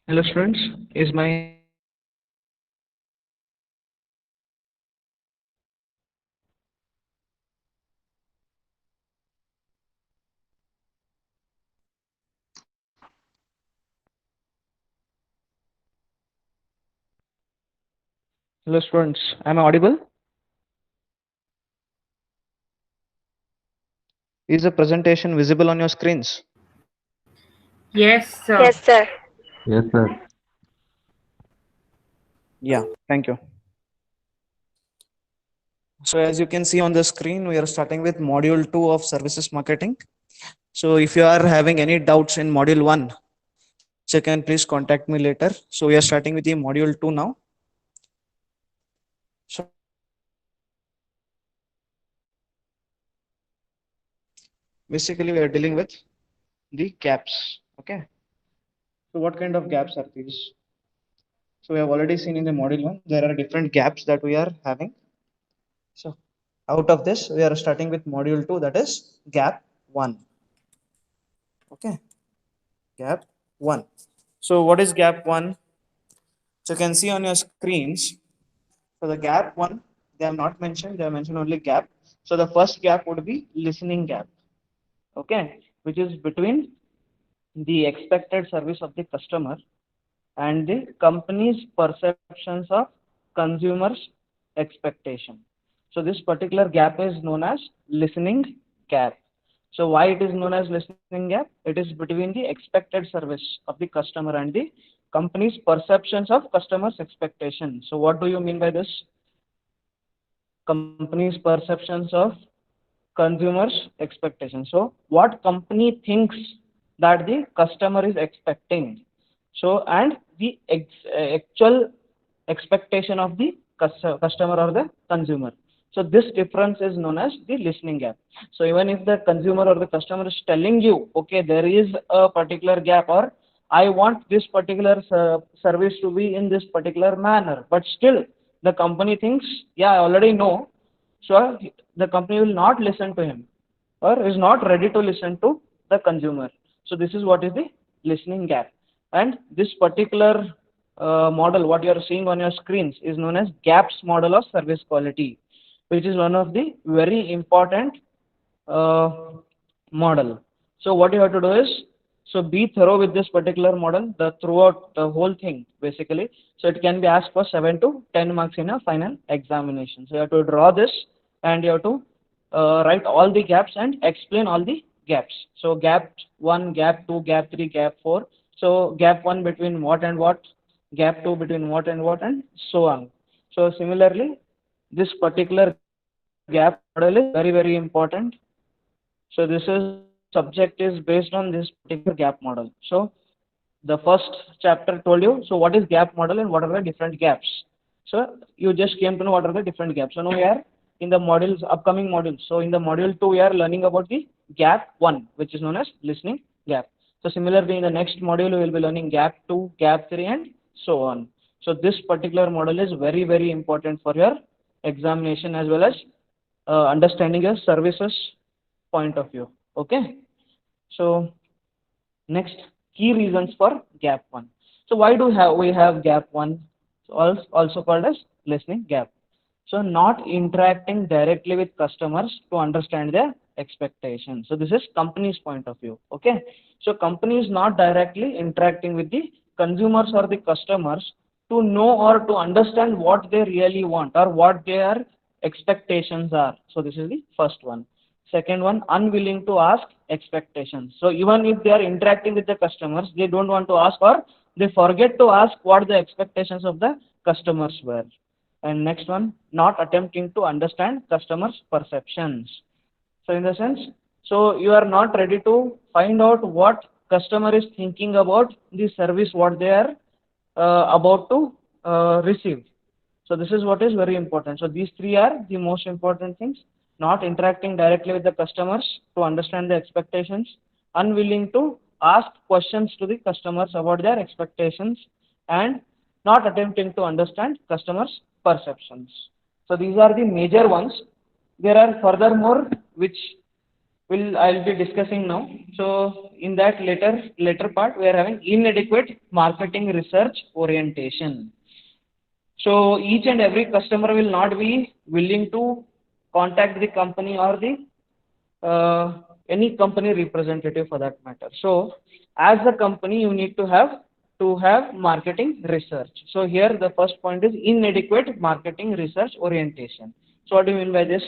Hello students, is my hello students, am I audible? Is the presentation visible on your screens? Yes, sir. Yes, sir. Yes, sir. Yeah, thank you. So as you can see on the screen, we are starting with module 2 of services marketing. So if you are having any doubts in module 1, so you can please contact me later. So we are starting with the module 2 now. So basically we are dealing with the gaps. Okay. So what kind of gaps are these? So we have already seen in the module 1, there are different gaps that we are having. So out of this, we are starting with module 2, that is gap 1. Okay, gap 1. So what is gap 1? So you can see on your screens. So the gap 1, they have not mentioned, they have mentioned only gap. So the first gap would be listening gap. Okay, which is between the expected service of the customer and the company's perceptions of consumers' expectation. So this particular gap is known as listening gap. So why it is known as listening gap? It is between the expected service of the customer and the company's perceptions of customers' expectation. So what do you mean by this? Company's perceptions of consumers' expectation. So what company thinks that the customer is expecting. So and the actual expectation of the customer or the consumer. So this difference is known as the listening gap. So even if the consumer or the customer is telling you, okay, there is a particular gap, or I want this particular service to be in this particular manner, but still the company thinks, yeah, I already know. So the company will not listen to him or is not ready to listen to the consumer. So this is what is the listening gap. And this particular model, what you are seeing on your screens, is known as GAPS model of service quality, which is one of the very important uh, model. So what you have to do is, so be thorough with this particular model, the throughout the whole thing basically. So it can be asked for 7 to 10 marks in a final examination. So you have to draw this and you have to write all the gaps and explain all the gaps. So gap 1, gap 2, gap 3, gap 4. So gap 1 between what and what, gap 2 between what, and so on. So similarly, this particular gap model is very, very important. So this is subject is based on this particular gap model. So the first chapter told you, so what is gap model and what are the different gaps. So you just came to know what are the different gaps. So now we are in the modules, upcoming modules. So in the module 2, we are learning about the gap 1, which is known as listening gap. So similarly, in the next module, we will be learning gap 2, gap 3, and so on. So this particular model is very, very important for your examination as well as understanding your services point of view. Okay. So next, key reasons for gap 1. So why do we have gap 1, also called as listening gap? So not interacting directly with customers to understand their expectations. So this is company's point of view. Okay. So company is not directly interacting with the consumers or the customers to know or to understand what they really want or what their expectations are. So this is the first one. Second one, unwilling to ask expectations. So even if they are interacting with the customers, they don't want to ask, or they forget to ask what the expectations of the customers were. And next one, not attempting to understand customers' perceptions. So in the sense, so you are not ready to find out what customer is thinking about the service what they are about to receive. So this is what is very important. So these three are the most important things. Not interacting directly with the customers to understand the expectations, unwilling to ask questions to the customers about their expectations, and not attempting to understand customers' perceptions. So these are the major ones. There are furthermore which I'll be discussing now. So in that later part, we are having inadequate marketing research orientation. So each and every customer will not be willing to contact the company or the any company representative for that matter. So as a company, you need to have marketing research. So here the first point is inadequate marketing research orientation. So what do you mean by this?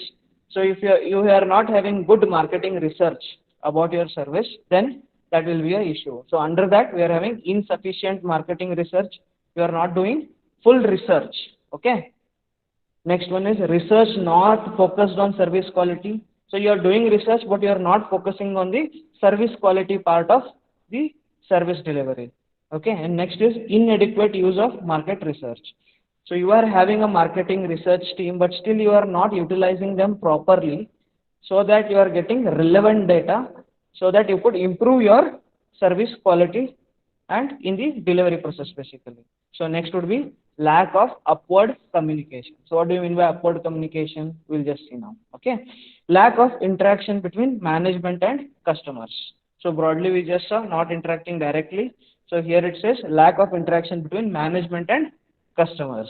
So if you are not having good marketing research about your service, then that will be a issue. So under that we are having insufficient marketing research. You are not doing full research. Okay. Next one is research not focused on service quality. So you are doing research, but you are not focusing on the service quality part of the service delivery. Okay. And next is inadequate use of market research. So you are having a marketing research team, but still you are not utilizing them properly so that you are getting relevant data so that you could improve your service quality and in the delivery process basically. So next would be lack of upward communication. So what do you mean by upward communication? We'll just see now. Okay. Lack of interaction between management and customers. So broadly we just saw not interacting directly. So here it says lack of interaction between management and customers.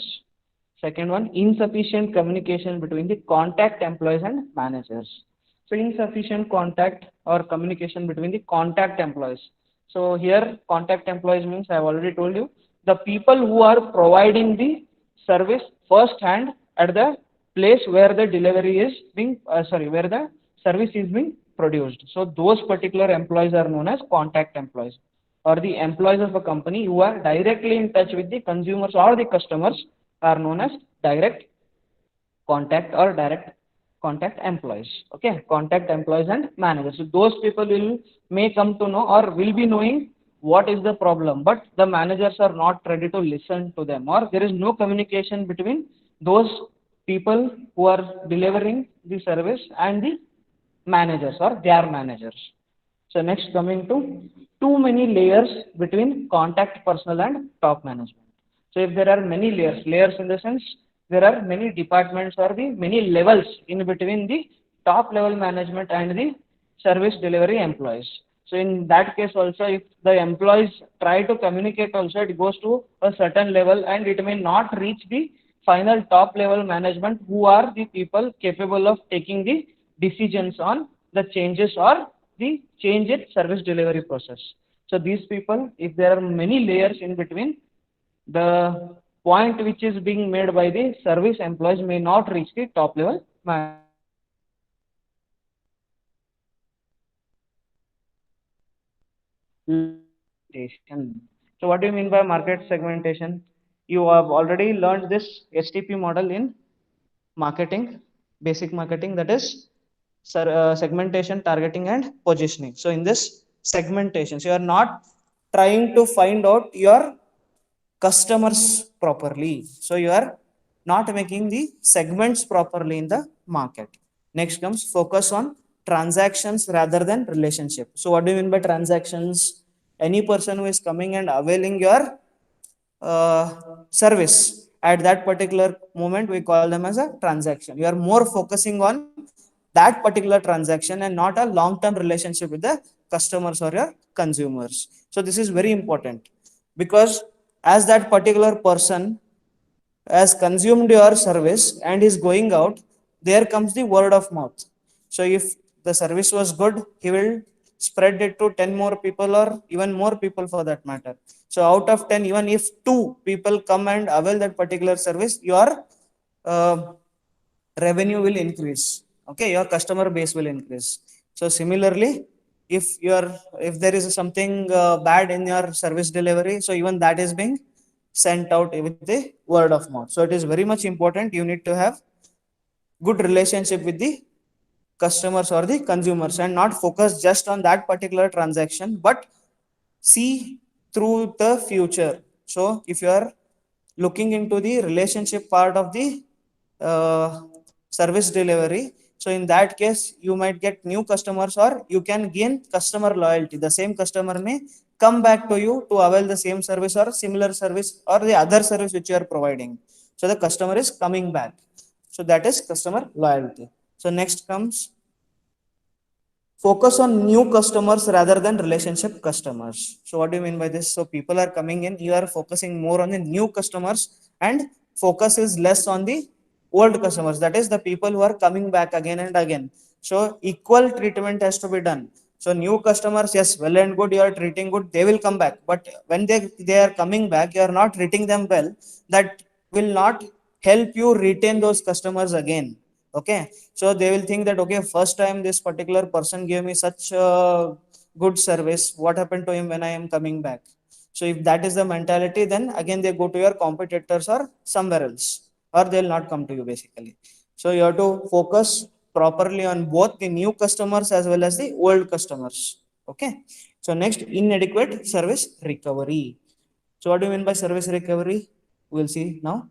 Second one, insufficient communication between the contact employees and managers. So insufficient contact or communication between the contact employees. So here contact employees means I have already told you the people who are providing the service first hand at the place where the delivery is being where the service is being produced. So those particular employees are known as contact employees or the employees of a company who are directly in touch with the consumers or the customers are known as direct contact or direct contact employees. Okay, contact employees and managers. So those people will may come to know or will be knowing what is the problem, but the managers are not ready to listen to them, or there is no communication between those people who are delivering the service and the managers or their managers. So next, coming to too many layers between contact personnel and top management. So if there are many layers in the sense there are many departments or the many levels in between the top level management and the service delivery employees. So in that case also, if the employees try to communicate also, it goes to a certain level and it may not reach the final top level management who are the people capable of taking the decisions on the changes or the change in service delivery process. So these people, if there are many layers in between, the point which is being made by the service employees may not reach the top level management. Segmentation. So what do you mean by market segmentation? You have already learned this STP model in marketing, basic marketing, that is segmentation, targeting and positioning. So in this segmentation, so you are not trying to find out your customers properly. So you are not making the segments properly in the market. Next comes focus on transactions rather than relationship. So what do you mean by transactions? Any person who is coming and availing your service at that particular moment, we call them as a transaction. You are more focusing on that particular transaction and not a long term relationship with the customers or your consumers. So this is very important, because as that particular person has consumed your service and is going out, there comes the word of mouth. So if the service was good, he will spread it to 10 more people or even more people for that matter. So out of 10, even if 2 people come and avail that particular service, your uh, revenue will increase. Okay, your customer base will increase. So similarly, if there is something bad in your service delivery, so even that is being sent out with the word of mouth. So it is very much important. You need to have good relationship with the customers or the consumers and not focus just on that particular transaction, but see through the future. So if you are looking into the relationship part of the uh, service delivery, so in that case you might get new customers or you can gain customer loyalty. The same customer may come back to you to avail the same service or similar service or the other service which you are providing. So the customer is coming back. So that is customer loyalty. So next comes focus on new customers rather than relationship customers. So what do you mean by this? So people are coming in, you are focusing more on the new customers, and focus is less on the old customers. That is the people who are coming back again and again. So equal treatment has to be done. So new customers, yes, well and good, you are treating good, they will come back. But when they are coming back, you are not treating them well. That will not help you retain those customers again. Okay, so they will think that, okay, first time this particular person gave me such good service, what happened to him when I am coming back? So if that is the mentality, then again they go to your competitors or somewhere else, or they'll not come to you basically. So you have to focus properly on both the new customers as well as the old customers. Okay, so next, inadequate service recovery. So what do you mean by service recovery? We'll see now.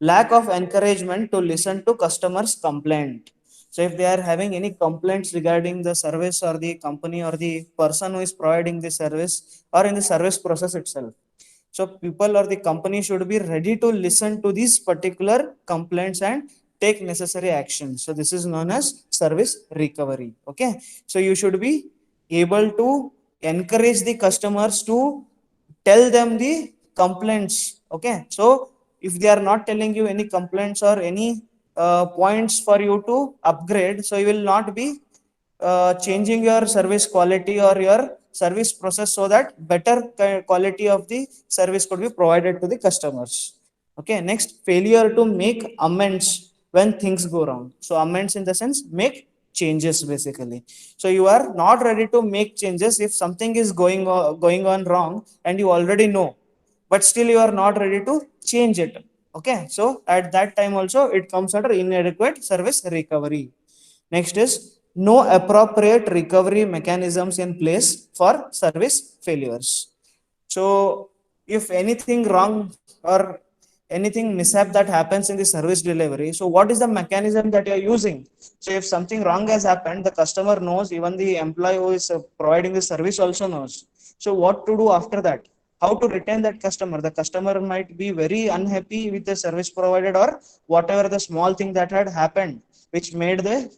Lack of encouragement to listen to customers' complaint. So if they are having any complaints regarding the service or the company or the person who is providing the service or in the service process itself, so people or the company should be ready to listen to these particular complaints and take necessary action. So this is known as service recovery. Okay, so you should be able to encourage the customers to tell them the complaints. Okay, so if they are not telling you any complaints or any points for you to upgrade, so you will not be changing your service quality or your service process, so that better quality of the service could be provided to the customers. Okay, next, failure to make amends when things go wrong. So amends in the sense, make changes basically. So you are not ready to make changes if something is going on wrong and you already know, but still you are not ready to change it. Okay, so at that time also it comes under inadequate service recovery. Next is, no appropriate recovery mechanisms in place for service failures. So if anything wrong or anything mishap that happens in the service delivery, so what is the mechanism that you are using? So if something wrong has happened, the customer knows, even the employee who is providing the service also knows. So what to do after that? How to retain that customer? The customer might be very unhappy with the service provided, or whatever the small thing that had happened which made the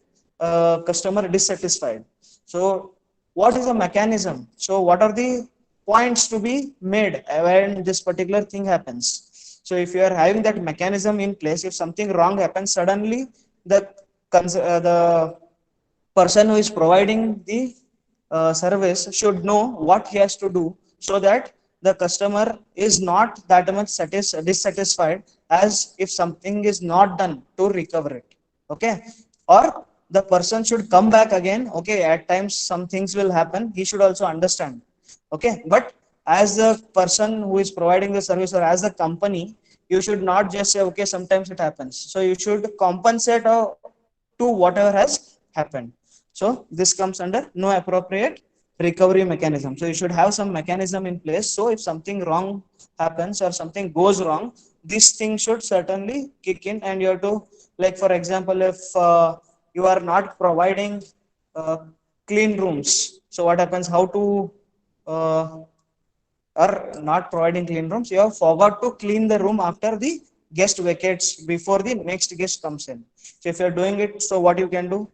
customer dissatisfied. So what is the mechanism? So what are the points to be made when this particular thing happens? So if you are having that mechanism in place, if something wrong happens, suddenly the the person who is providing the service should know what he has to do, so that the customer is not that much dissatisfied as if something is not done to recover it. Okay, or the person should come back again. Okay, at times some things will happen, he should also understand. Okay, but as the person who is providing the service, or as the company, you should not just say, okay, sometimes it happens. So you should compensate to whatever has happened. So this comes under no appropriate recovery mechanism. So you should have some mechanism in place. So if something wrong happens or something goes wrong, this thing should certainly kick in, and you have to, like for example, if you are not providing uh, clean rooms, so what happens? How to are not providing clean rooms, you have forgot to clean the room after the guest vacates before the next guest comes in. So if you're doing it, so what you can do?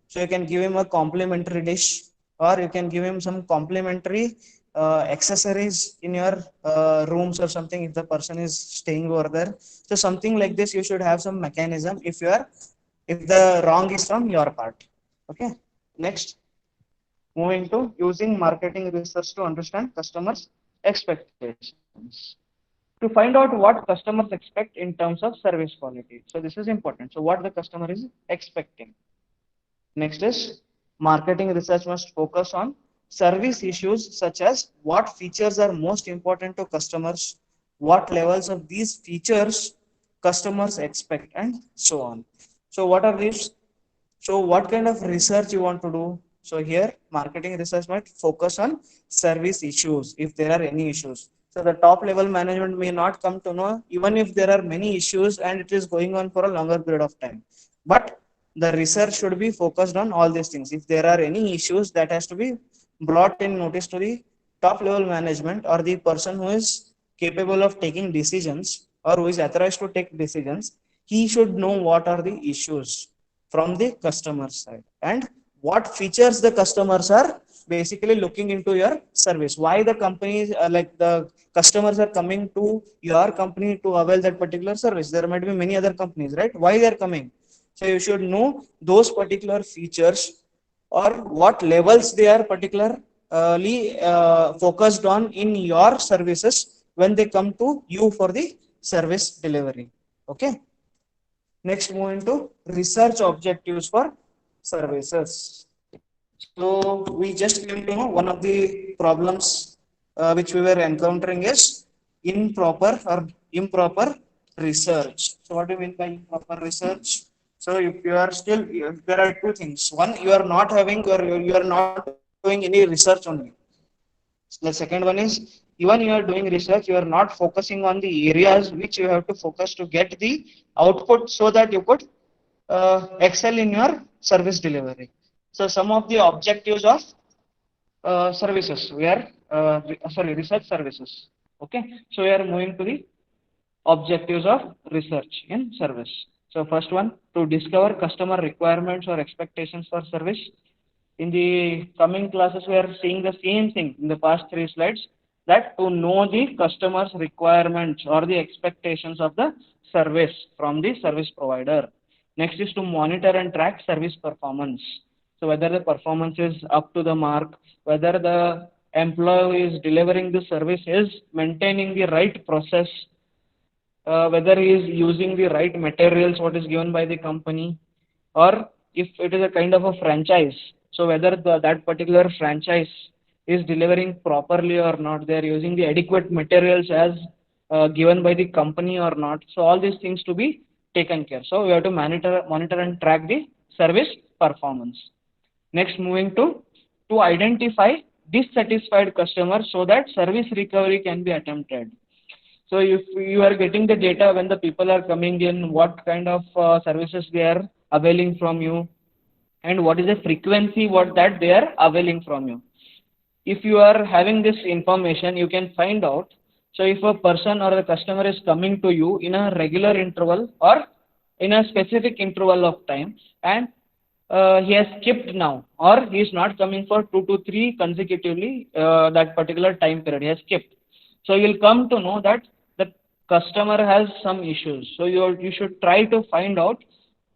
So you can give him a complimentary dish, or you can give him some complimentary accessories in your rooms or something, if the person is staying over there. So something like this, you should have some mechanism if you are, if the wrong is from your part. Okay, next, moving to using marketing research to understand customers' expectations. To find out what customers expect in terms of service quality. So this is important. So what the customer is expecting. Next is, marketing research must focus on service issues such as what features are most important to customers, what levels of these features customers expect, and so on. So what are these? So what kind of research you want to do? So here marketing research might focus on service issues if there are any issues. So the top level management may not come to know even if there are many issues and it is going on for a longer period of time. But the research should be focused on all these things. If there are any issues, that has to be brought in notice to the top level management, or the person who is capable of taking decisions or who is authorized to take decisions. He should know what are the issues from the customer side and what features the customers are basically looking into your service, why the companies like the customers are coming to your company to avail that particular service. There might be many other companies, right? Why they are coming? So you should know those particular features, or what levels they are particularly focused on in your services when they come to you for the service delivery. Okay. Next, move into research objectives for services. So we just came to know one of the problems which we were encountering is improper or improper research. So what do you mean by improper research? So if you are still, there are two things. One, you are not having, or you are not doing any research only. The second one is, even you are doing research, you are not focusing on the areas which you have to focus to get the output so that you could excel in your service delivery. So some of the objectives of services, we are research services. Okay, so we are moving to the objectives of research in service. So first one, to discover customer requirements or expectations for service. In the coming classes, we are seeing the same thing in the past three slides, that to know the customer's requirements or the expectations of the service from the service provider. Next is to monitor and track service performance. So whether the performance is up to the mark, whether the employee is delivering the service, is maintaining the right process, whether he is using the right materials what is given by the company, or if it is a kind of a franchise, so whether that particular franchise is delivering properly or not, they are using the adequate materials as given by the company or not. So all these things to be taken care. So we have to monitor and track the service performance. Next, moving to identify dissatisfied customers so that service recovery can be attempted. So if you are getting the data when the people are coming in, what kind of services they are availing from you, and what is the frequency what that they are availing from you. If you are having this information, you can find out. So if a person or the customer is coming to you in a regular interval or in a specific interval of time, and he has skipped now, or he is not coming for 2 to 3 consecutively that particular time period, he has skipped. So you'll come to know that the customer has some issues. So you should try to find out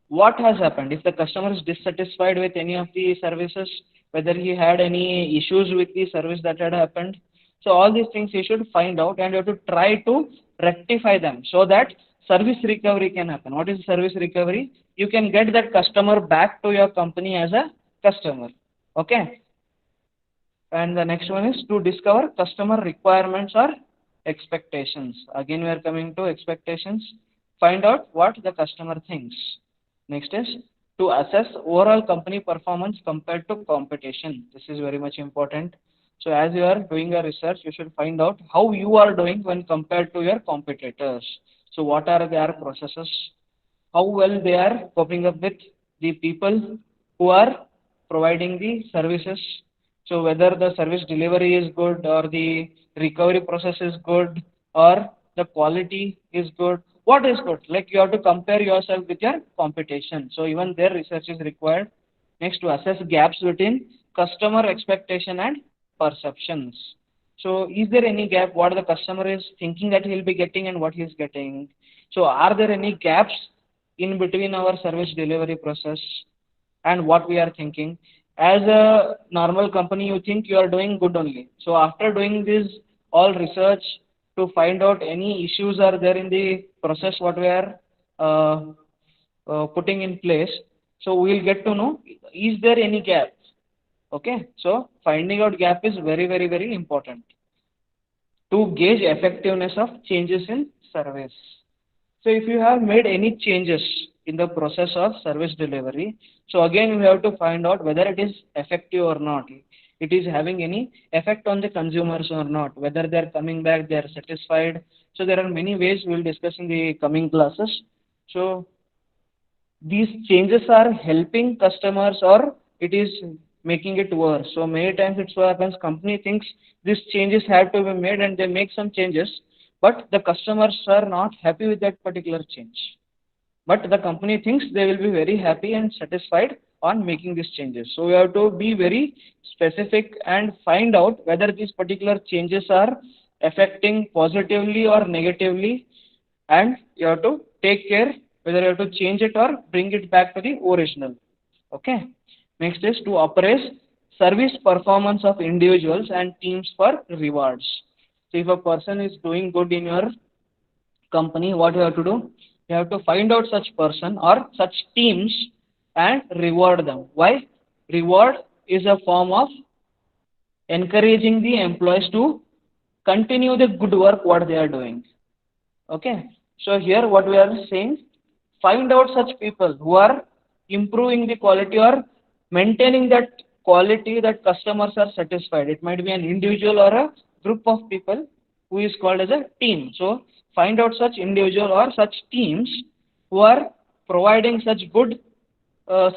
what has happened. If the customer is dissatisfied with any of the services, whether he had any issues with the service that had happened. So all these things you should find out, and you have to try to rectify them so that service recovery can happen. What is service recovery? You can get that customer back to your company as a customer. Okay. And the next one is to discover customer requirements or expectations. Again, we are coming to expectations. Find out what the customer thinks. Next is to assess overall company performance compared to competition. This is very much important. So as you are doing a research, you should find out how you are doing when compared to your competitors. So what are their processes? How well they are coping up with the people who are providing the services. So whether the service delivery is good, or the recovery process is good, or the quality is good, what is good? Like, you have to compare yourself with your competition. So even their research is required. Next, to assess gaps between customer expectation and perceptions. So is there any gap what the customer is thinking that he'll be getting and what he's getting? So are there any gaps in between our service delivery process and what we are thinking? As a normal company, you think you are doing good only. So after doing this all research to find out any issues are there in the process what we are uh, putting in place, so we will get to know, is there any gap? Okay, so finding out gap is very, very, very important to gauge effectiveness of changes in service. So if you have made any changes in the process of service delivery, so again we have to find out whether it is effective or not. It is having any effect on the consumers or not, whether they are coming back, they are satisfied. So there are many ways we will discuss in the coming classes. So these changes are helping customers or it is making it worse. So many times it so happens company thinks these changes have to be made and they make some changes, but the customers are not happy with that particular change. But the company thinks they will be very happy and satisfied on making these changes. So we have to be very specific and find out whether these particular changes are affecting positively or negatively, and you have to take care whether you have to change it or bring it back to the original. Okay. Next is to appraise service performance of individuals and teams for rewards. So if a person is doing good in your company, what you have to do? You have to find out such person or such teams and reward them. Why? Reward is a form of encouraging the employees to continue the good work what they are doing. Okay. So here what we are saying, find out such people who are improving the quality or maintaining that quality that customers are satisfied. It might be an individual or a group of people who is called as a team. So find out such individual or such teams who are providing such good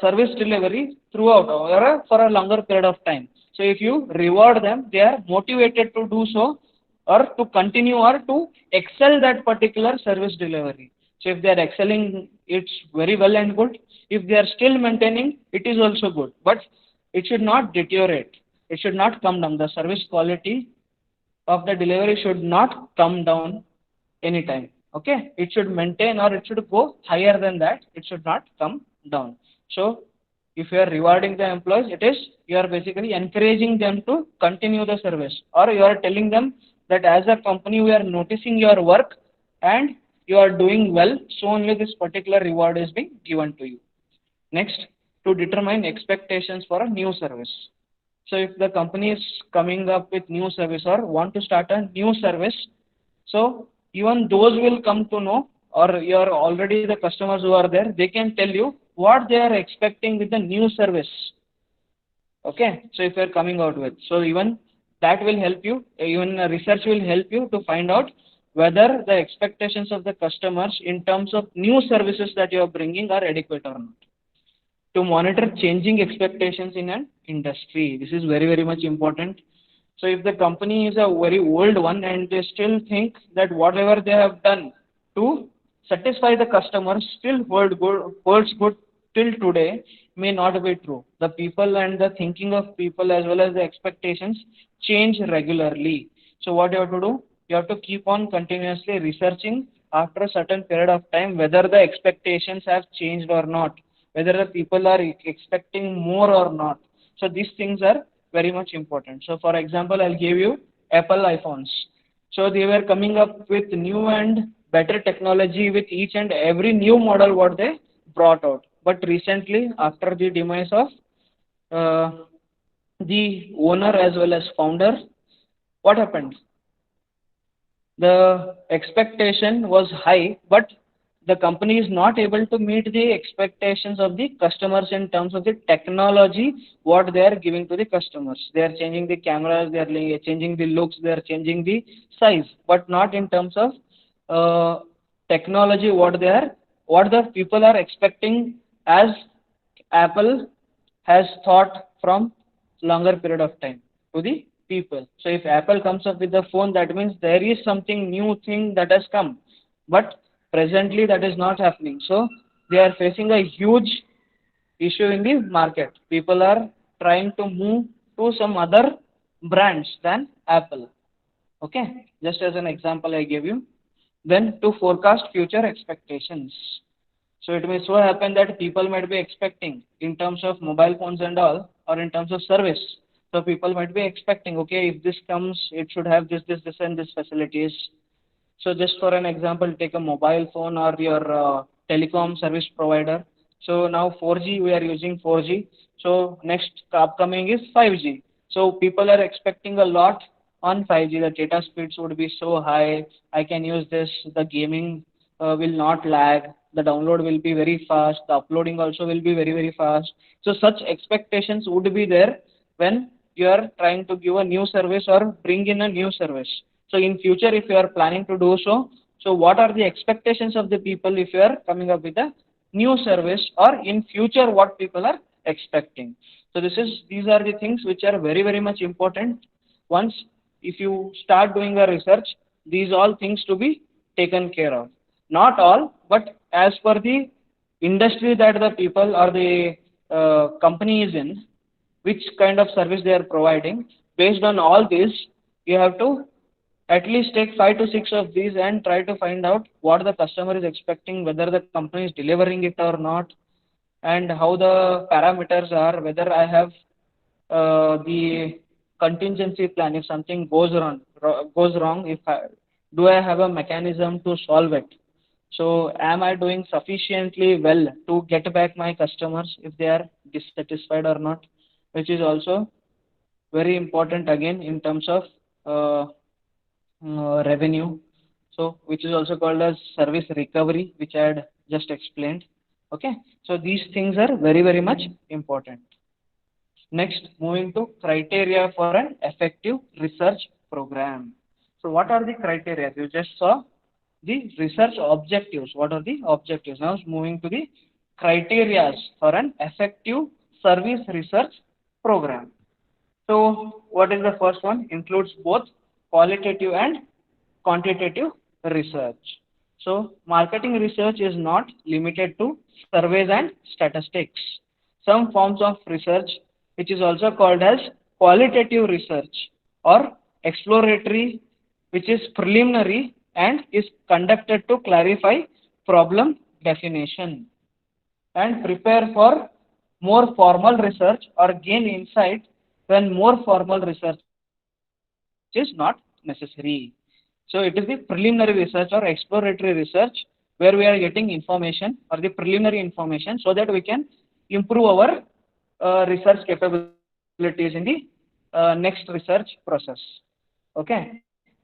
service delivery throughout or for a longer period of time. So if you reward them, they are motivated to do so or to continue or to excel that particular service delivery. So if they are excelling, it's very well and good. If they are still maintaining, it is also good. But it should not deteriorate. It should not come down. The service quality of the delivery should not come down anytime. Okay, it should maintain or it should go higher than that. It should not come down. So if you are rewarding the employees, it is you are basically encouraging them to continue the service, or you are telling them that as a company we are noticing your work and you are doing well, so only this particular reward is being given to you. Next, to determine expectations for a new service. So if the company is coming up with new service or want to start a new service, so even those will come to know, or you are already the customers who are there, they can tell you what they are expecting with the new service. Okay, so if you are coming out with, so even that will help you, even research will help you to find out whether the expectations of the customers in terms of new services that you are bringing are adequate or not. To monitor changing expectations in an industry, this is very, very much important. So if the company is a very old one and they still think that whatever they have done to satisfy the customers still holds good till today, may not be true. The people and the thinking of people as well as the expectations change regularly. So what you have to do? You have to keep on continuously researching after a certain period of time whether the expectations have changed or not, whether the people are expecting more or not. So these things are very much important. So for example, I'll give you Apple iPhones. So they were coming up with new and better technology with each and every new model what they brought out. But recently, after the demise of the owner as well as founder, what happened? The expectation was high, but the company is not able to meet the expectations of the customers in terms of the technology what they are giving to the customers. They are changing the cameras, they are changing the looks, they are changing the size, but not in terms of technology what the people are expecting as Apple has thought from longer period of time to the people. So if Apple comes up with the phone, that means there is something new thing that has come. But presently that is not happening. So they are facing a huge issue in the market. People are trying to move to some other brands than Apple. Okay, just as an example I gave you. Then to forecast future expectations. So it may so happen that people might be expecting in terms of mobile phones and all, or in terms of service. So people might be expecting, okay, if this comes, it should have this, and this facilities. So just for an example, take a mobile phone or your telecom service provider. So now 4G, we are using 4G. So next upcoming is 5G. So people are expecting a lot on 5G. The data speeds would be so high. I can use this. The gaming will not lag. The download will be very fast. The uploading also will be very, very fast. So such expectations would be there when you are trying to give a new service or bring in a new service. So in future, if you are planning to do so, so what are the expectations of the people if you are coming up with a new service, or in future what people are expecting? So these are the things which are very, very much important. Once if you start doing a research, these all things to be taken care of. Not all, but as per the industry that the people or the company is in, which kind of service they are providing. Based on all this, you have to at least take 5 to 6 of these and try to find out what the customer is expecting, whether the company is delivering it or not, and how the parameters are, whether I have the contingency plan if something goes wrong, if do I have a mechanism to solve it. So am I doing sufficiently well to get back my customers if they are dissatisfied or not, which is also very important again in terms of uh, revenue. So which is also called as service recovery, which I had just explained. Okay, so these things are very very much important. Next, moving to criteria for an effective research program. So what are the criteria? You just saw the research objectives. What are the objectives? Now moving to the criteria for an effective service research program. So what is the first one? Includes both qualitative and quantitative research. So marketing research is not limited to surveys and statistics. Some forms of research, which is also called as qualitative research or exploratory, which is preliminary and is conducted to clarify problem definition and prepare for more formal research or gain insight when more formal research is not necessary. So it is the preliminary research or exploratory research where we are getting information or the preliminary information so that we can improve our research capabilities in the next research process. Okay.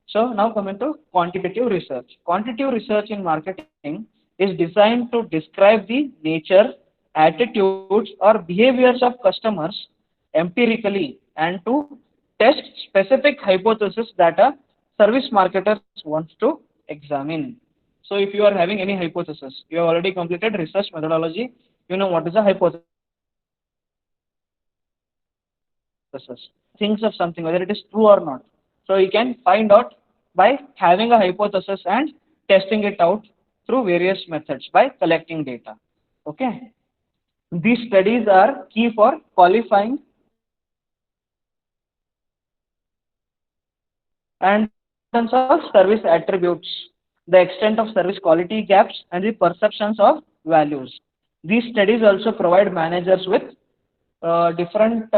So now coming to quantitative research. Quantitative research in marketing is designed to describe the nature, attitudes, or behaviors of customers empirically and to test specific hypotheses that a service marketer wants to examine. So if you are having any hypothesis, you have already completed research methodology, you know what is a hypothesis. So you can thinks of something, whether it is true or not. So you can find out by having a hypothesis and testing it out through various methods by collecting data. Okay. These studies are key for qualifying and of service attributes, the extent of service quality gaps, and the perceptions of values. These studies also provide managers with different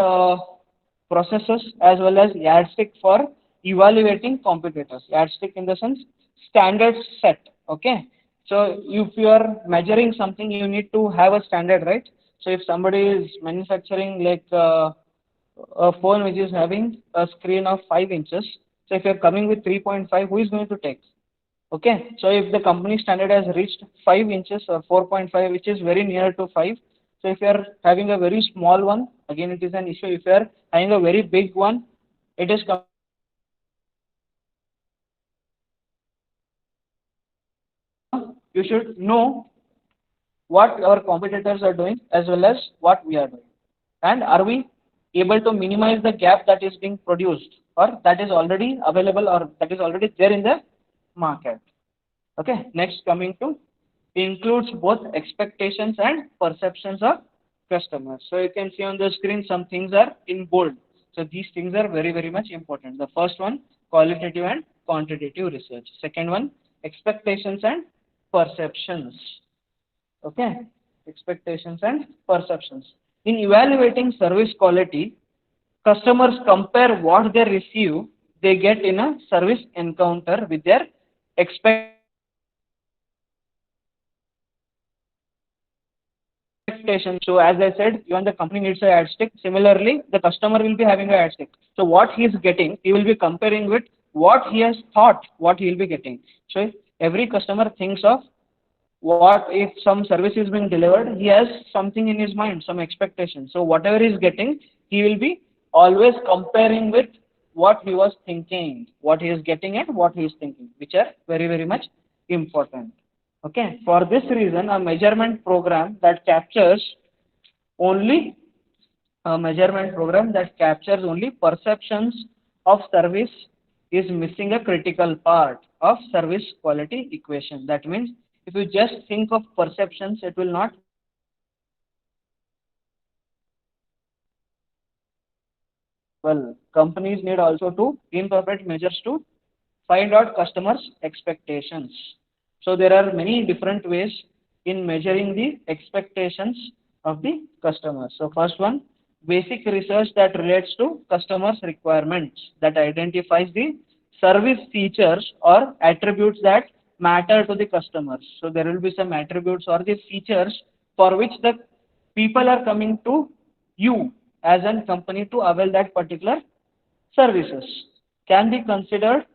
processes as well as yardstick for evaluating competitors. Yardstick in the sense standards set. Okay. So if you are measuring something, you need to have a standard, right? So if somebody is manufacturing like a phone which is having a screen of 5 inches, so if you're coming with 3.5, who is going to take? Okay, so if the company standard has reached 5 inches or 4.5, which is very near to 5, so if you are having a very small one, again it is an issue. If you are having a very big one, it is coming to an issue. So you should know what our competitors are doing as well as what we are doing. And are we able to minimize the gap that is being produced or that is already available or that is already there in the market? Okay, next coming to includes both expectations and perceptions of customers. So you can see on the screen some things are in bold. So these things are very, very much important. The first one, qualitative and quantitative research. Second one, expectations and perceptions. Okay, expectations and perceptions. In evaluating service quality, customers compare what they receive, they get in a service encounter with their expectations. So as I said, even the company needs a yardstick. Similarly, the customer will be having a yardstick. So what he is getting, he will be comparing with what he is thought, what he will be getting. So every customer thinks of what if some service is being delivered, he has something in his mind, some expectation. So whatever he's getting, he will be always comparing with what he was thinking, what he is getting and what he is thinking, which are very, very much important. Okay. For this reason, a measurement program that captures only perceptions of service is missing a critical part of service quality equation. That means if you just think of perceptions, it will not Well, companies need also to imperfect measures to find out customers' expectations. So there are many different ways in measuring the expectations of the customers. So first one, basic research that relates to customers' requirements, that identifies the service features or attributes that matter to the customers. So there will be some attributes or the features for which the people are coming to you as a company to avail that particular services, can be considered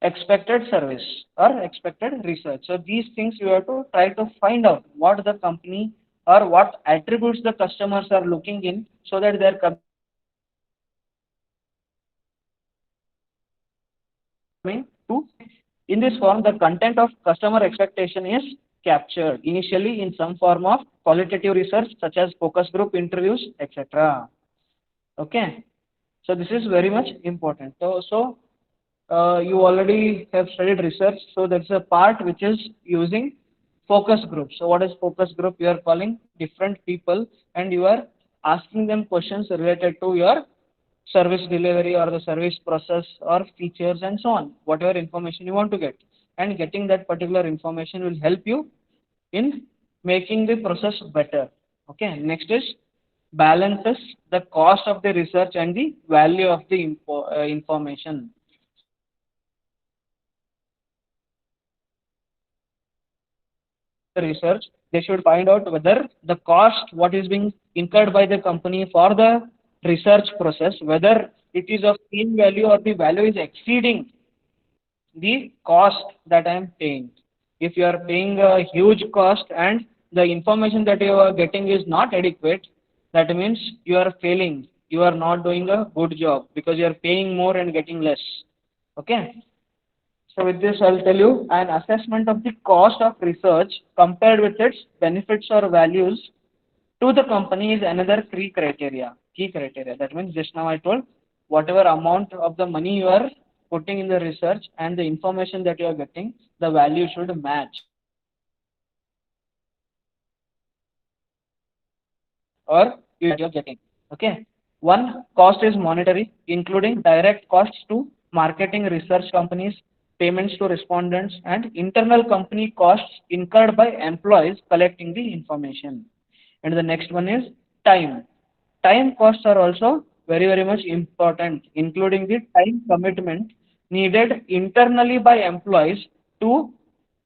expected service or expected research. So these things you have to try to find out what the company or what attributes the customers are looking in, so that they are coming to okay. In this form, the content of customer expectation is captured initially in some form of qualitative research such as focus group interviews, etc. Okay. So this is very much important. So you already have studied research. So that's a part which is using focus group. So what is focus group? You are calling different people and you are asking them questions related to your service delivery or the service process or features and so on, whatever information you want to get. And getting that particular information will help you in making the process better. Okay, next is balances the cost of the research and the value of the information. So companies should balance the cost of the research. So whenever they are doing the research, they should find out whether the cost what is being incurred by the company for the research process, whether it is of same value or the value is exceeding the cost that I am paying. If you are paying a huge cost and the information that you are getting is not adequate, that means you are failing. You are not doing a good job because you are paying more and getting less. Okay. So with this, I'll tell you an assessment of the cost of research compared with its benefits or values to the company is another key criteria. Key criteria. That means just now I told whatever amount of the money you are putting in the research and the information that you are getting, the value should match or you that you are getting. Okay. One cost is monetary, including direct costs to marketing research companies, payments to respondents, and internal company costs incurred by employees collecting the information. And the next one is time. Time costs are also very, very much important, including the time commitment needed internally by employees to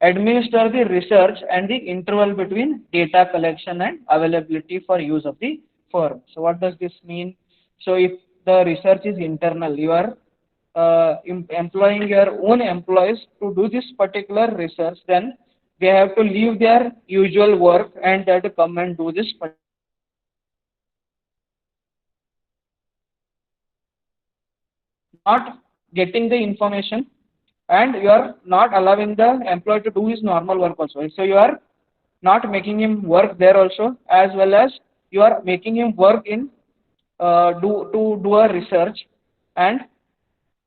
administer the research and the interval between data collection and availability for use of the firm. So what does this mean? So if the research is internal, you are employing your own employees to do this particular research, then they have to leave their usual work and they have to come and do this particular research. So if you are not getting the information and you are not allowing the employee to do his normal work also, so you are not making him work there also, as well as you are making him work in do a research, and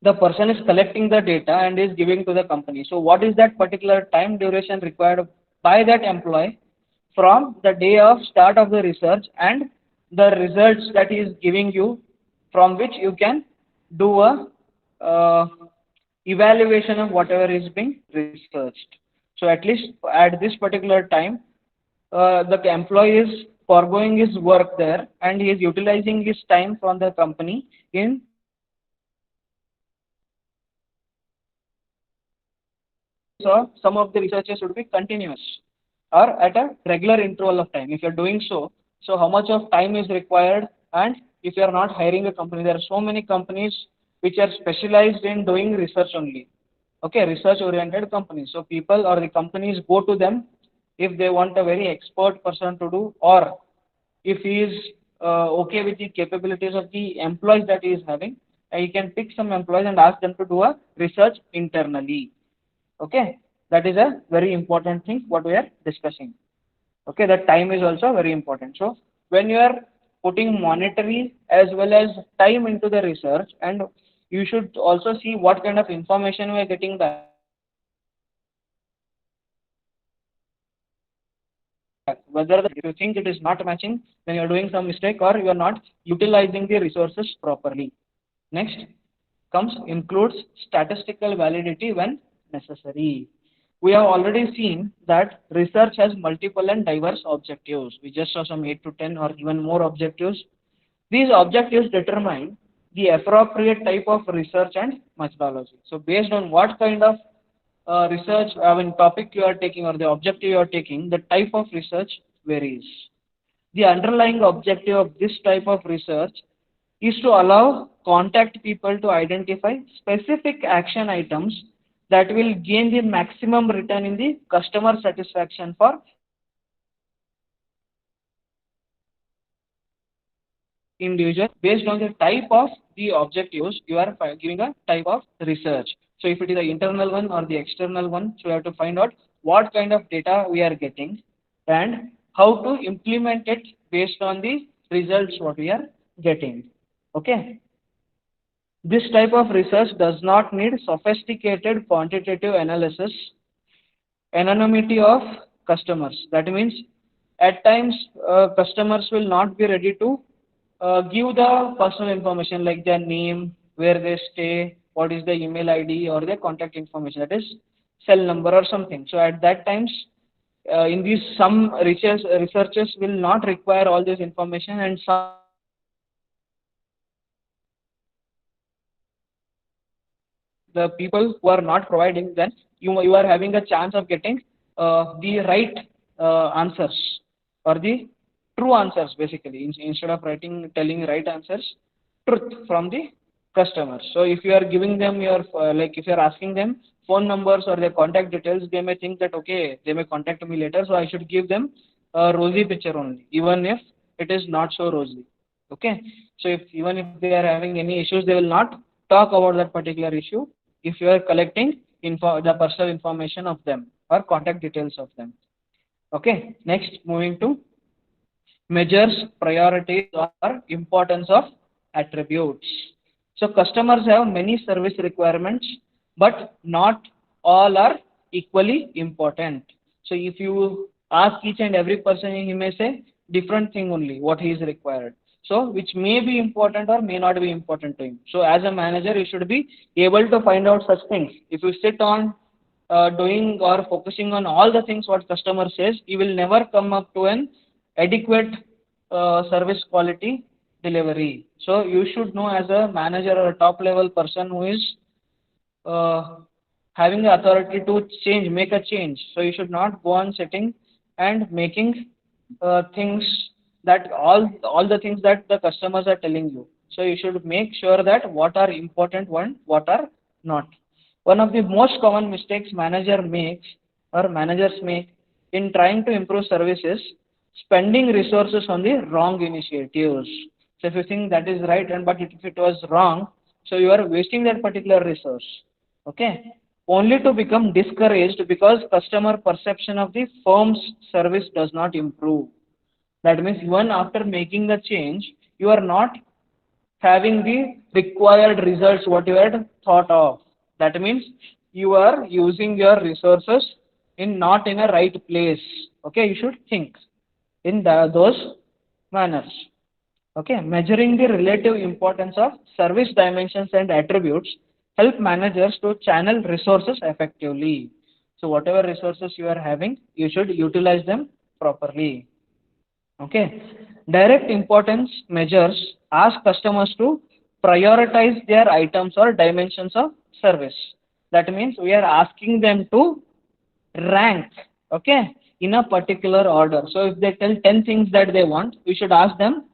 the person is collecting the data and is giving to the company. So what is that particular time duration required by that employee from the day of start of the research and the results that he is giving you, from which you can do a uh, evaluation of whatever is being researched. So at least at this particular time, the employee is foregoing his work there and he is utilizing his time from the company in so some of the researches should be continuous or at a regular interval of time. If you're doing so, so how much of time is required? And if you're not hiring a company, there are so many companies which are specialized in doing research only. Okay, research oriented companies. So people or the companies go to them if they want a very expert person to do, or if he is okay with the capabilities of the employees that he is having, he can pick some employees and ask them to do a research internally. Okay, that is a very important thing what we are discussing. Okay, that time is also very important. So when you are putting monetary as well as time into the research, and you should also see what kind of information we are getting back, whether if you think it is not matching, then you are doing some mistake or you are not utilizing the resources properly. Next comes includes statistical validity when necessary. We have already seen that research has multiple and diverse objectives. We just saw some 8 to 10 or even more objectives. These objectives determine the appropriate type of research and methodology. So based on what kind of research, I mean, topic you are taking or the objective you are taking, the type of research varies. The underlying objective of this type of research is to allow contact people to identify specific action items that will gain the maximum return in the customer satisfaction for individual based on the type of the objectives you are giving a type of research. So if it is the internal one or the external one, so we have to find out what kind of data we are getting and how to implement it based on the results what we are getting. Okay. This type of research does not need sophisticated quantitative analysis, anonymity of customers. That means at times customers will not be ready to give the personal information like their name, where they stay, what is the email ID or their contact information, that is cell number or something. So at that times, in these some researchers will not require all this information, and some researchers will require all this information. So the people who are not providing, then you are having a chance of getting the right answers or the true answers basically. Instead of writing telling right answers, truth from the customer. So if you are giving them your like if you are asking them phone numbers or their contact details, they may think that okay, they may contact me later, so I should give them a rosy picture only, even if it is not so rosy. Okay, so if even if they are having any issues, they will not talk about that particular issue if you are collecting the personal information of them or contact details of them. Okay, next moving to measures, priorities, or importance of attributes. So customers have many service requirements, but not all are equally important. So if you ask each and every person, he may say different thing only what he is required. So which may be important or may not be important to him. So as a manager, you should be able to find out such things. If you sit on doing or focusing on all the things what customer says, you will never come up to an adequate service quality delivery. So you should know as a manager or a top level person who is uh, having the authority to change, make a change. So you should not go on sitting and making things that all the things that the customers are telling you. So you should make sure that what are important one, what are not. One of the most common mistakes manager makes or managers make in trying to improve services, spending resources on the wrong initiatives. So if you think that is right, and but if it was wrong, so you are wasting that particular resource. Okay, only to become discouraged because customer perception of the firm's service does not improve. That means even after making the change, you are not having the required results what you had thought of. That means you are using your resources in not in a right place. Okay, you should think in those manners. Okay, measuring the relative importance of service dimensions and attributes help managers to channel resources effectively. So whatever resources you are having, you should utilize them properly. Okay. Direct importance measures ask customers to prioritize their items or dimensions of service. That means we are asking them to rank, okay, in a particular order. So if they tell 10 things that they want, we should ask them,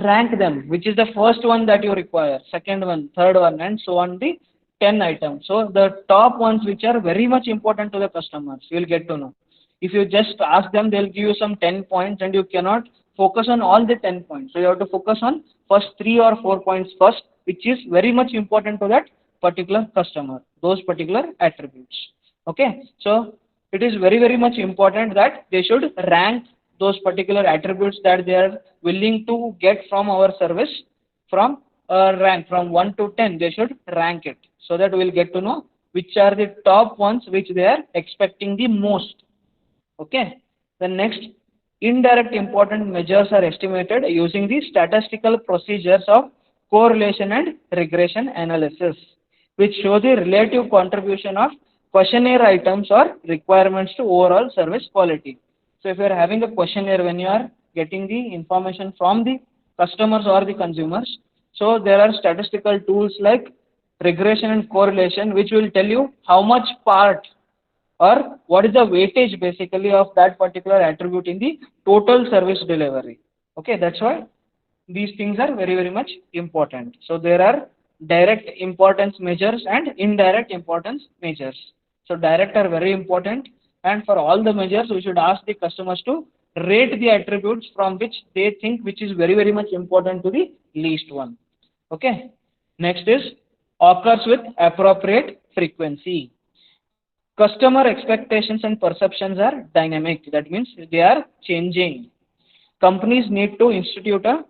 rank them, which is the first one that you require, second one, third one, and so on the 10 items. So the top ones which are very much important to the customers, you will get to know. If you just ask them, they'll give you some 10 points and you cannot focus on all the 10 points. So you have to focus on first 3 or 4 points first, which is very much important to that particular customer, those particular attributes. Okay, so it is very, very much important that they should rank those particular attributes that they are willing to get from our service from rank from 1 to 10. They should rank it so that we'll get to know which are the top ones which they are expecting the most. Okay. The next, indirect important measures are estimated using the statistical procedures of correlation and regression analysis, which show the relative contribution of questionnaire items or requirements to overall service quality. So if you are having a questionnaire, when you are getting the information from the customers or the consumers, so there are statistical tools like regression and correlation, which will tell you how much part or what is the weightage basically of that particular attribute in the total service delivery. Okay, that's why these things are very, very much important. So there are direct importance measures and indirect importance measures. So direct are very important, and for all the measures we should ask the customers to rate the attributes from which they think which is very, very much important to the least one. Okay. Next is occurs with appropriate frequency. Customer expectations and perceptions are dynamic. That means they are changing. Companies need to institute a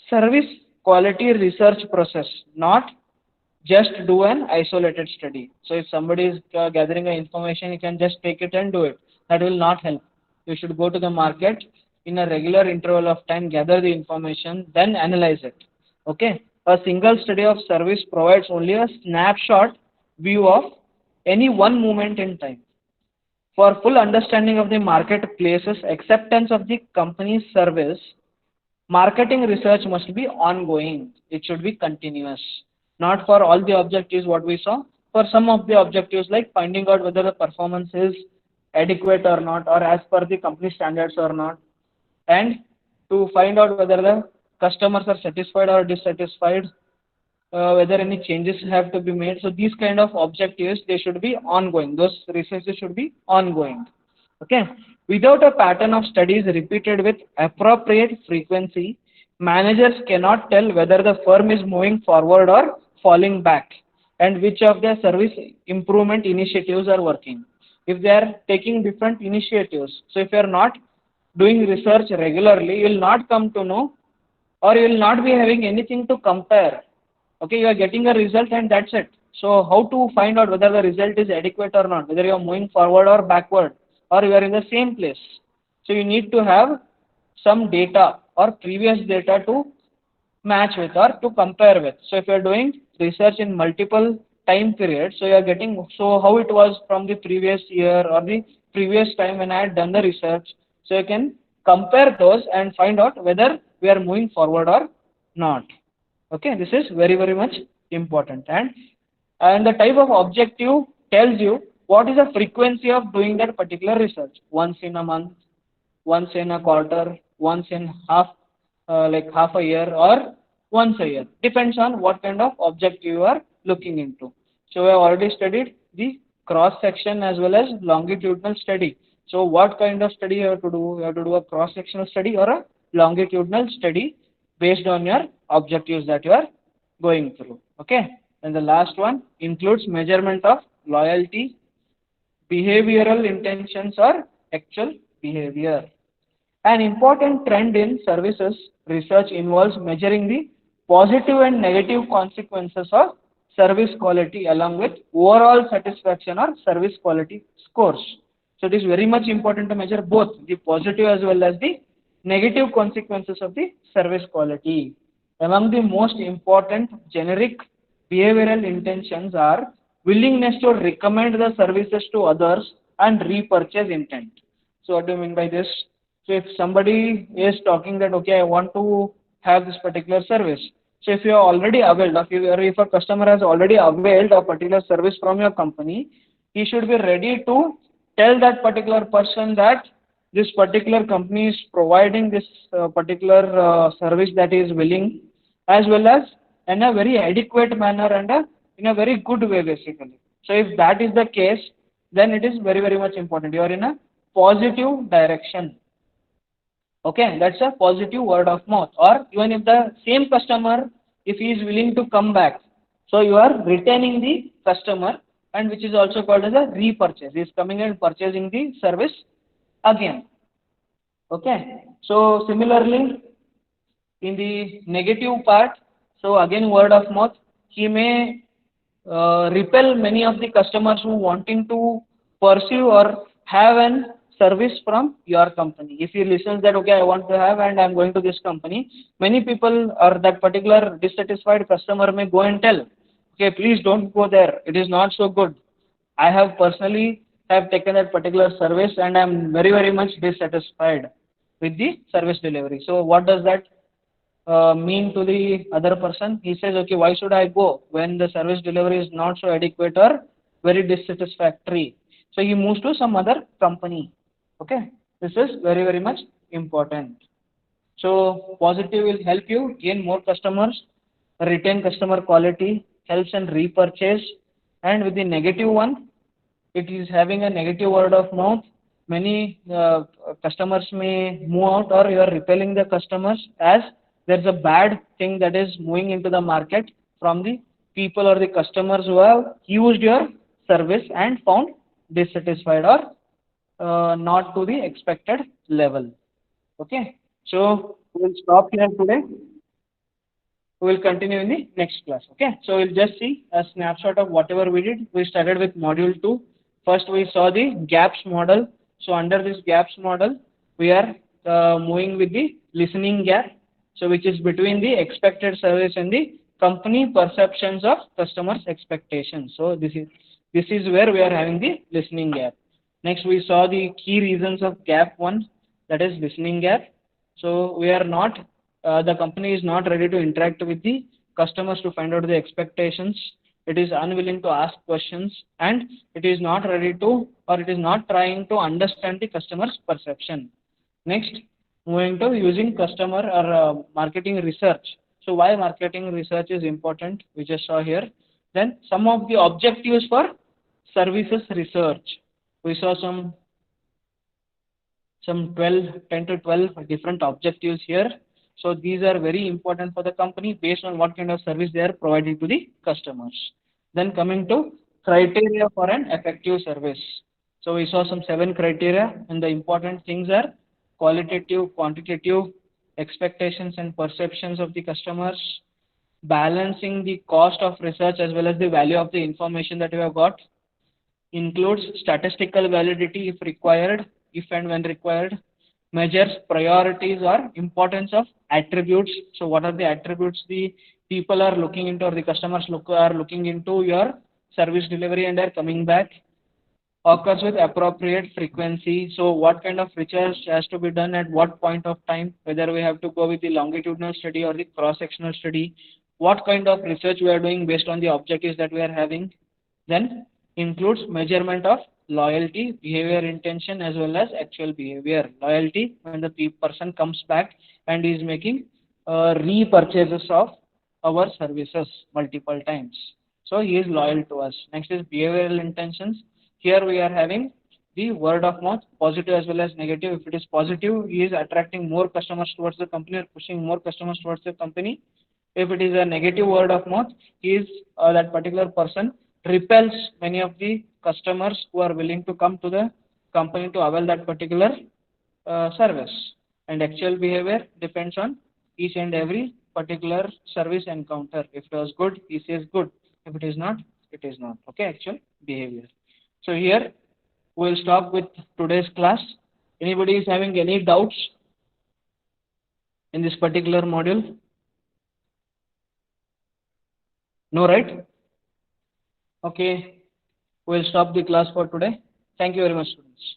service quality research process, not just do an isolated study. So if somebody is gathering information, you can just take it and do it. That will not help. You should go to the market in a regular interval of time, gather the information, then analyze it. Okay. A single study of service provides only a snapshot view of any one moment in time. For full understanding of the marketplace's acceptance of the company's service, marketing research must be ongoing. It should be continuous. Not for all the objectives what we saw. For some of the objectives like finding out whether the performance is adequate or not, or as per the company standards or not, and to find out whether the customers are satisfied or dissatisfied, whether any changes have to be made. So these kind of objectives, they should be ongoing. Those researches should be ongoing. Okay. Without a pattern of studies repeated with appropriate frequency, managers cannot tell whether the firm is moving forward or falling back, and which of their service improvement initiatives are working. If they are taking different initiatives, so if you are not doing research regularly, you will not come to know, or you will not be having anything to compare. Okay, you are getting a result and that's it. So how to find out whether the result is adequate or not, whether you are moving forward or backward, or you are in the same place. So you need to have some data or previous data to match with or to compare with. So if you are doing research in multiple time periods, so you are getting, so how it was from the previous year or the previous time when I had done the research, so you can compare those and find out whether we are moving forward or not. Okay, this is very, very much important. And the type of objective tells you what is the frequency of doing that particular research. Once in a month, once in a quarter, once in like half a year, or once a year. Depends on what kind of objective you are looking into. So we have already studied the cross section as well as longitudinal study. So what kind of study you have to do? You have to do a cross sectional study or a longitudinal study based on your objectives that you are going through. Okay. And the last one includes measurement of loyalty, behavioral intentions, or actual behavior. An important trend in services research involves measuring the positive and negative consequences of service quality along with overall satisfaction or service quality scores. So it is very much important to measure both the positive as well as the negative consequences of the service quality. Among the most important generic behavioral intentions are willingness to recommend the services to others and repurchase intent. So what do you mean by this? So if somebody is talking that, okay, I want to have this particular service. So if you are already availed of, if a customer has already availed a particular service from your company, he should be ready to tell that particular person that this particular company is providing this particular service that is willing, as well as in a very adequate manner and in a very good way basically. So if that is the case, then it is very, very much important. You are in a positive direction. Okay, that's a positive word of mouth. Or even if the same customer, if he is willing to come back, so you are retaining the customer, and which is also called as a repurchase. He is coming and purchasing the service again. Okay, so similarly in the negative part, so again word of mouth, he may repel many of the customers who wanting to pursue or have an service from your company. If he listens that, okay, I want to have and I'm going to this company, many people or that particular dissatisfied customer may go and tell, okay, please don't go there. It is not so good. I have personally have taken that particular service and I'm very, very much dissatisfied with the service delivery. So what does that mean to the other person? He says, okay, why should I go when the service delivery is not so adequate or very dissatisfactory? So he moves to some other company. Okay, this is very, very much important. So positive will help you gain more customers, retain customer quality, helps in repurchase, and with the negative one, it is having a negative word of mouth. Many customers may move out, or you are repelling the customers as there's a bad thing that is moving into the market from the people or the customers who have used your service and found dissatisfied or not to the expected level. Okay, so we'll stop here today. We will continue in the next class. Okay, so we'll just see a snapshot of whatever we did. We started with module 2. First, we saw the gaps model. So under this gaps model, we are moving with the listening gap. So which is between the expected service and the company perceptions of customers' expectations. So this is where we are having the listening gap. Next, we saw the key reasons of gap 1, that is listening gap. So we are not the company is not ready to interact with the customers to find out the expectations. It is unwilling to ask questions and it is not ready to, or it is not trying to understand the customer's perception. Next, moving to using customer or marketing research. So why marketing research is important, we just saw here. Then some of the objectives for services research. We saw some 12, 10 to 12 different objectives here. So these are very important for the company based on what kind of service they are providing to the customers. Then coming to criteria for an effective service. So we saw some 7 criteria, and the important things are qualitative, quantitative, expectations and perceptions of the customers, balancing the cost of research as well as the value of the information that we have got, includes statistical validity if required, if and when required, measures priorities or importance of attributes. So what are the attributes the people are looking into, or the customers are looking into your service delivery and are coming back, occurs with appropriate frequency. So what kind of research has to be done at what point of time, whether we have to go with the longitudinal study or the cross-sectional study, what kind of research we are doing based on the objectives that we are having. Then includes measurement of loyalty, behavior intention as well as actual behavior. Loyalty, when the person comes back and is making repurchases of our services multiple times. So he is loyal to us. Next is behavioral intentions. Here we are having the word of mouth, positive as well as negative. If it is positive, he is attracting more customers towards the company or pushing more customers towards the company. If it is a negative word of mouth, he is that particular person repels many of the customers who are willing to come to the company to avail that particular service. And actual behavior depends on each and every particular service encounter. If it was good, he says good. If it is not, it is not. Okay, actual behavior. So here we will stop with today's class. Anybody is having any doubts in this particular module? No, right? Okay, we'll stop the class for today. Thank you very much, students.